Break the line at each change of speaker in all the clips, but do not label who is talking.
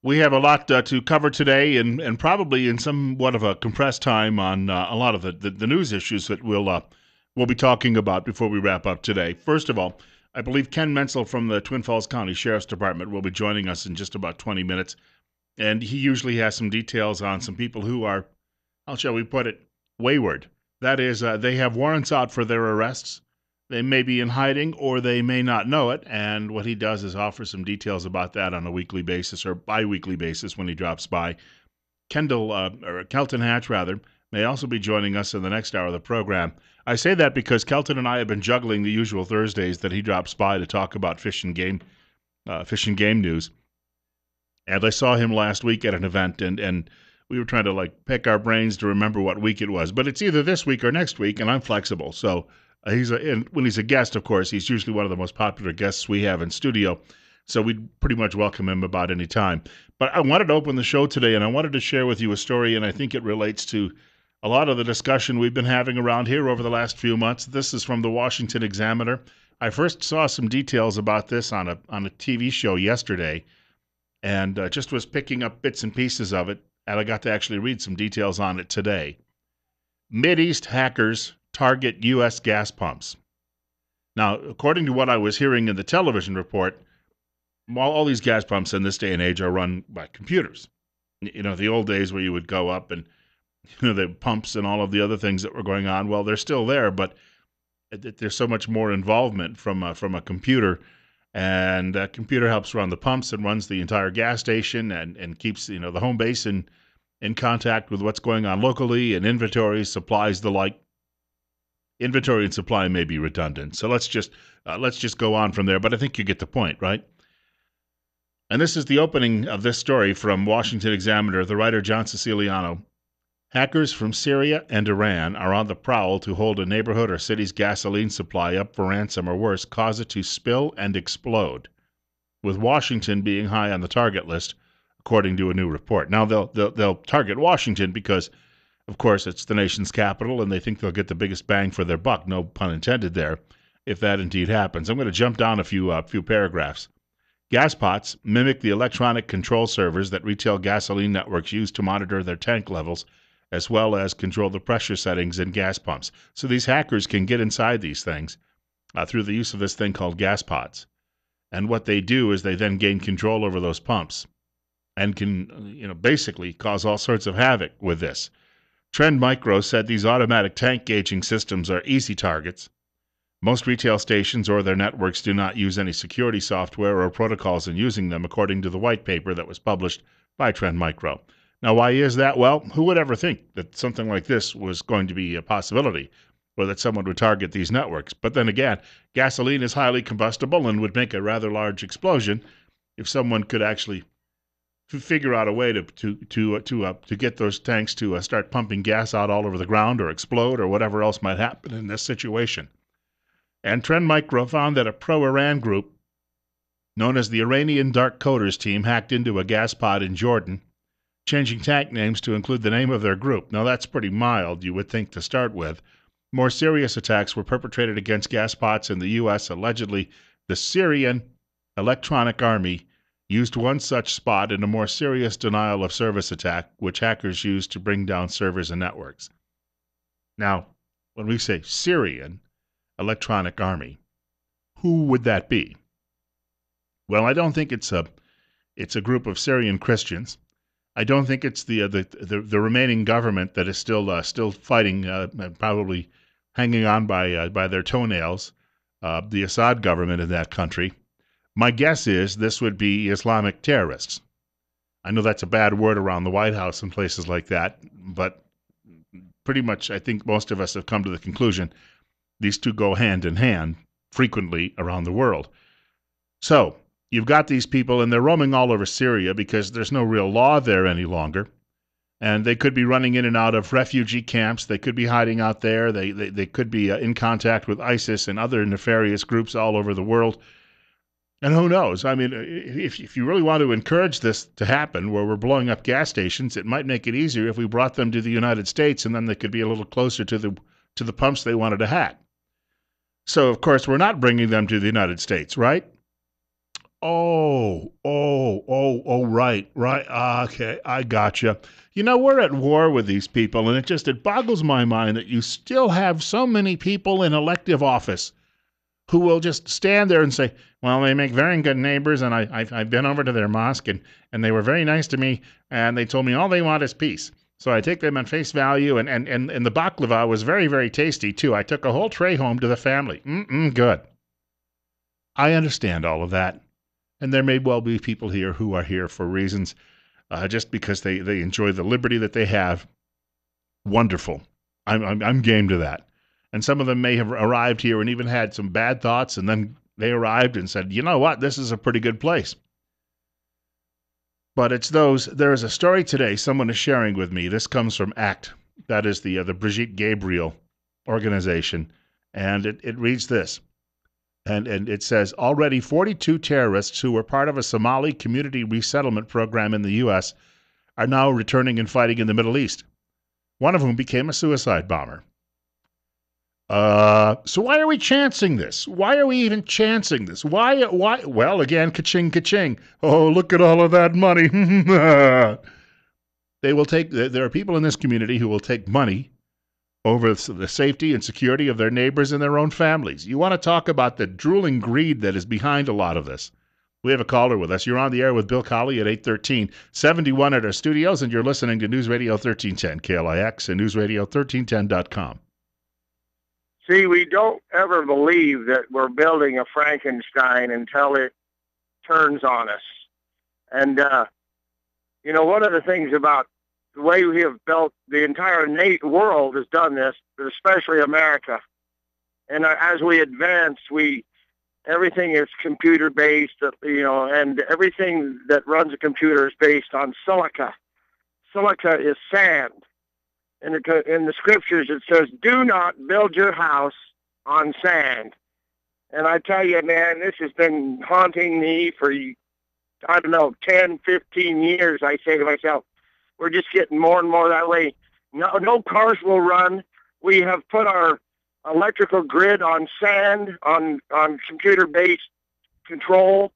We have a lot to cover today, and probably in somewhat of a compressed time on a lot of the news issues that we'll be talking about before we wrap up today. First of all, I believe Ken Menzel from the Twin Falls County Sheriff's Department will be joining us in just about 20 minutes, and he usually has some details on some people who are, how shall we put it, wayward. That is, they have warrants out for their arrests. They may be in hiding or they may not know it. And what he does is offer some details about that on a weekly basis or bi-weekly basis when he drops by. Kelton Hatch, rather, may also be joining us in the next hour of the program. I say that because Kelton and I have been juggling the usual Thursdays that he drops by to talk about fish and game news. And I saw him last week at an event, and we were trying to pick our brains to remember what week it was. But it's either this week or next week, and I'm flexible. So when he's a guest, of course, he's usually one of the most popular guests we have in studio. So we'd pretty much welcome him about any time. But I wanted to open the show today, and I wanted to share with you a story, and I think it relates to a lot of the discussion we've been having around here over the last few months. This is from the Washington Examiner. I first saw some details about this on a TV show yesterday, and just was picking up bits and pieces of it, and I got to actually read some details on it today. Mideast hackers target U.S. gas pumps. Now, according to what I was hearing in the television report, all these gas pumps in this day and age are run by computers. You know, the old days where you would go up and, the pumps and all of the other things that were going on, well, they're still there, but there's so much more involvement from a computer. And that computer helps run the pumps and runs the entire gas station and keeps, the home base in contact with what's going on locally and inventory, supplies, the like. Inventory and supply may be redundant. So let's just go on from there. But I think you get the point, right? And this is the opening of this story from Washington Examiner, the writer John Siciliano. Hackers from Syria and Iran are on the prowl to hold a neighborhood or city's gasoline supply up for ransom or worse, cause it to spill and explode, with Washington being high on the target list, according to a new report. Now, they'll target Washington because, of course, it's the nation's capital, and they think they'll get the biggest bang for their buck, no pun intended there, if that indeed happens. I'm going to jump down a few paragraphs. Gas pots mimic the electronic control servers that retail gasoline networks use to monitor their tank levels, as well as control the pressure settings in gas pumps. So these hackers can get inside these things through the use of this thing called gas pots. And what they do is they then gain control over those pumps and can, basically cause all sorts of havoc with this. Trend Micro said these automatic tank gauging systems are easy targets. Most retail stations or their networks do not use any security software or protocols in using them, according to the white paper that was published by Trend Micro. Now, why is that? Well, who would ever think that something like this was going to be a possibility, or that someone would target these networks? But then again, gasoline is highly combustible and would make a rather large explosion if someone could actually figure out a way to get those tanks to start pumping gas out all over the ground or explode or whatever else might happen in this situation. And Trend Micro found that a pro-Iran group known as the Iranian Dark Coders Team hacked into a gas pod in Jordan, changing tank names to include the name of their group. Now, that's pretty mild, you would think, to start with. More serious attacks were perpetrated against gas pots in the U.S. Allegedly, the Syrian Electronic Army used one such spot in a more serious denial of service attack, which hackers used to bring down servers and networks. Now, when we say Syrian Electronic Army, who would that be? Well, I don't think it's a group of Syrian Christians. I don't think it's the remaining government that is still fighting, probably hanging on by their toenails, the Assad government in that country. My guess is this would be Islamic terrorists. I know that's a bad word around the White House and places like that, but pretty much I think most of us have come to the conclusion these two go hand in hand frequently around the world. So, you've got these people, and they're roaming all over Syria because there's no real law there any longer. And they could be running in and out of refugee camps. They could be hiding out there. They could be in contact with ISIS and other nefarious groups all over the world. And who knows? I mean, if you really want to encourage this to happen, where we're blowing up gas stations, it might make it easier if we brought them to the United States, and then they could be a little closer to the pumps they wanted to hack. So, of course, we're not bringing them to the United States, right? Right, right. Okay, I gotcha. You know, we're at war with these people, and it boggles my mind that you still have so many people in elective office who will just stand there and say, "Well, they make very good neighbors, and I've been over to their mosque, and they were very nice to me, and they told me all they want is peace." So I take them at face value, and the baklava was very, very tasty too. I took a whole tray home to the family. Good. I understand all of that. And there may well be people here who are here for reasons just because they enjoy the liberty that they have. Wonderful. I'm game to that. And some of them may have arrived here and even had some bad thoughts, and then they arrived and said, you know what, this is a pretty good place. But it's those, there is a story today someone is sharing with me. This comes from ACT. That is the Brigitte Gabriel organization. And it reads this. And it says, already 42 terrorists who were part of a Somali community resettlement program in the U.S. are now returning and fighting in the Middle East, one of whom became a suicide bomber. So why are we chancing this? Why are we even chancing this? Why? Well, again, ka-ching, ka-ching. Oh, look at all of that money. There are people in this community who will take money over the safety and security of their neighbors and their own families. You want to talk about the drooling greed that is behind a lot of this. We have a caller with us. You're on the air with Bill Colley at 813, 71 at our studios, and you're listening to News Radio 1310 KLIX and newsradio1310.com.
See, we don't ever believe that we're building a Frankenstein until it turns on us. And, one of the things about the way we have built, the entire world has done this, but especially America. And as we advance, everything is computer-based, and everything that runs a computer is based on silica. Silica is sand. In the scriptures, it says, do not build your house on sand. And I tell you, man, this has been haunting me for, 10, 15 years. I say to myself, we're just getting more and more that way. No cars will run. We have put our electrical grid on sand, on computer-based control.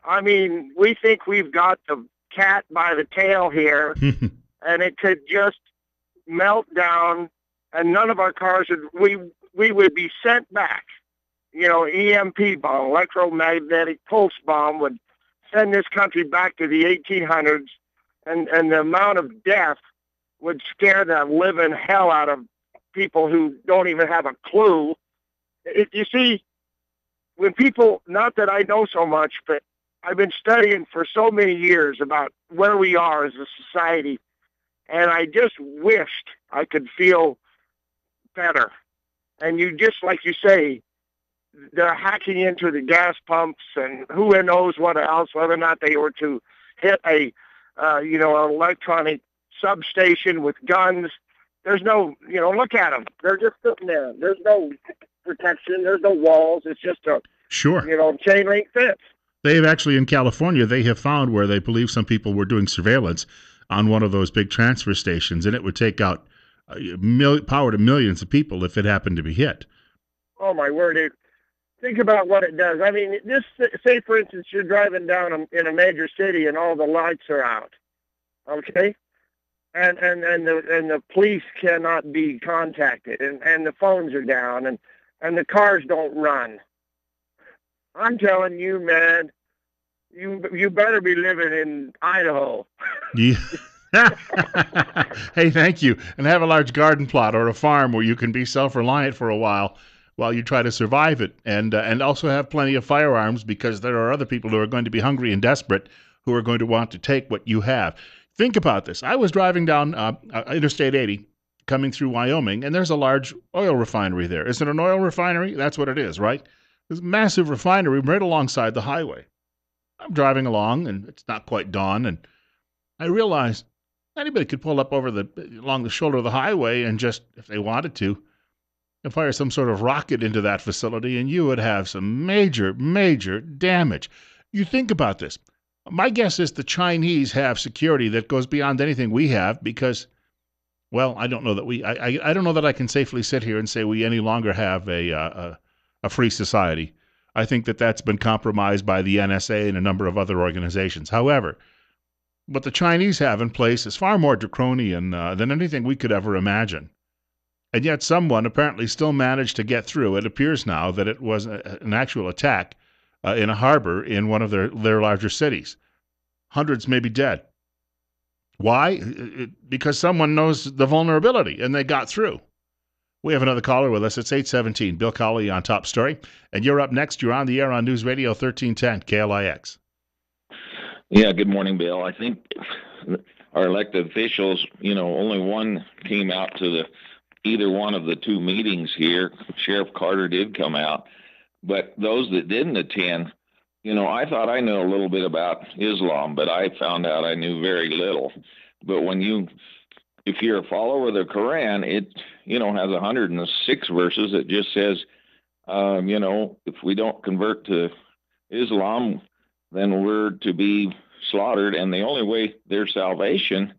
I mean, we think we've got the cat by the tail here, and it could just melt down, and none of our cars we would be sent back. EMP bomb, electromagnetic pulse bomb, would send this country back to the 1800s, and the amount of death would scare the living hell out of people who don't even have a clue. You see, when people, not that I know so much, but I've been studying for so many years about where we are as a society, and I just wished I could feel better. And just like you say, they're hacking into the gas pumps and who knows what else, whether or not they were to hit an electronic substation with guns. There's no, look at them. They're just sitting there. There's no protection. There's no walls. It's just a, chain link fence.
They have actually, in California, they have found where they believe some people were doing surveillance on one of those big transfer stations, and it would take out power to millions of people if it happened to be hit.
Oh, my word. Think about what it does. I mean, say, for instance, you're driving down in a major city and all the lights are out, okay? And the police cannot be contacted, and the phones are down, and the cars don't run. I'm telling you, man, you better be living in Idaho.
Yeah. Hey, thank you. And have a large garden plot or a farm where you can be self-reliant for a while you try to survive it, and also have plenty of firearms, because there are other people who are going to be hungry and desperate who are going to want to take what you have. Think about this. I was driving down Interstate 80 coming through Wyoming, and there's a large oil refinery there. Is it an oil refinery? That's what it is, right? There's a massive refinery right alongside the highway. I'm driving along, and it's not quite dawn, and I realized anybody could pull up along the shoulder of the highway and just, if they wanted to, and fire some sort of rocket into that facility, and you would have some major, major damage. You think about this. My guess is the Chinese have security that goes beyond anything we have, because, well, I don't know that I don't know that I can safely sit here and say we any longer have a free society. I think that that's been compromised by the NSA and a number of other organizations. However, what the Chinese have in place is far more draconian than anything we could ever imagine. And yet someone apparently still managed to get through. It appears now that it was an actual attack in a harbor in one of their larger cities. Hundreds may be dead. Why? Because someone knows the vulnerability, and they got through. We have another caller with us. It's 817. Bill Colley on Top Story. And you're up next. You're on the air on News Radio 1310, KLIX.
Yeah, good morning, Bill. I think our elected officials, only one came out to either one of the two meetings here. Sheriff Carter did come out. But those that didn't attend, I thought I knew a little bit about Islam, but I found out I knew very little. But if you're a follower of the Quran, it, has 106 verses. It just says, if we don't convert to Islam, then we're to be slaughtered. And the only way there's salvation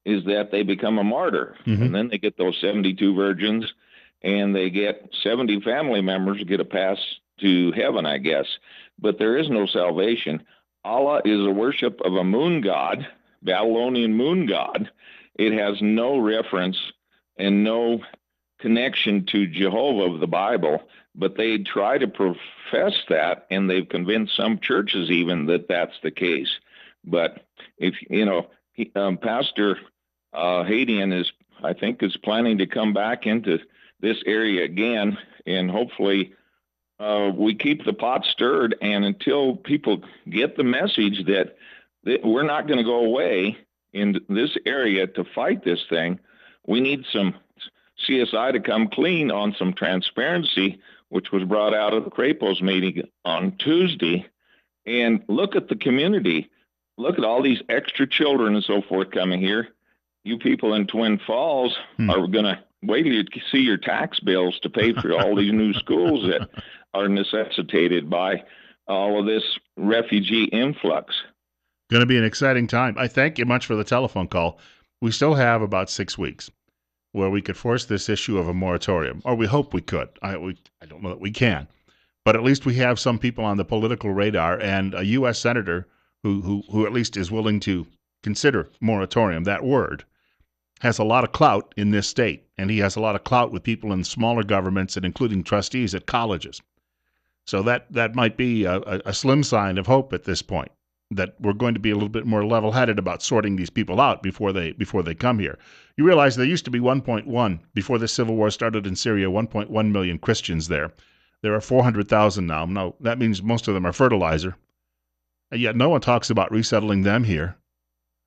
is that they become a martyr. Mm-hmm. And then they get those 72 virgins, and they get 70 family members get a pass to heaven, I guess. But there is no salvation. Allah is a worship of a moon god, Babylonian moon god. It has no reference and no connection to Jehovah of the Bible, but they try to profess that, and they've convinced some churches even that that's the case. But if, Pastor Hadian I think is planning to come back into this area again, and hopefully we keep the pot stirred, and until people get the message that we're not going to go away in this area to fight this thing, we need some CSI to come clean on some transparency, which was brought out of the Crapos meeting on Tuesday. And look at the community. Look at all these extra children and so forth coming here. You people in Twin Falls are going to wait till you see your tax bills to pay for all these new schools that are necessitated by all of this refugee influx.
Going to be an exciting time. I thank you much for the telephone call. We still have about 6 weeks where we could force this issue of a moratorium, or we hope we could. I don't know that we can, but at least we have some people on the political radar, and a U.S. senator who at least is willing to consider moratorium. That word has a lot of clout in this state, and he has a lot of clout with people in smaller governments and including trustees at colleges. So that might be a slim sign of hope at this point, that we're going to be a little bit more level-headed about sorting these people out before they come here. You realize there used to be 1.1, before the civil war started in Syria, 1.1 million Christians there. There are 400,000 now. No, that means most of them are fertilizer. And yet no one talks about resettling them here.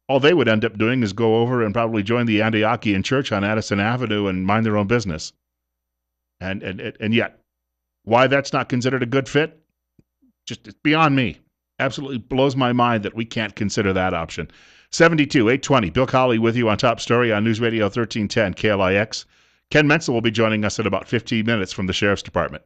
All they would end up doing is go over and probably join the Antiochian Church on Addison Avenue and mind their own business. And yet, why that's not considered a good fit? Just it's beyond me. Absolutely blows my mind that we can't consider that option. 72-820, Bill Colley with you on Top Story on News Radio 1310 KLIX. Ken Menzel will be joining us in about 15 minutes from the Sheriff's Department.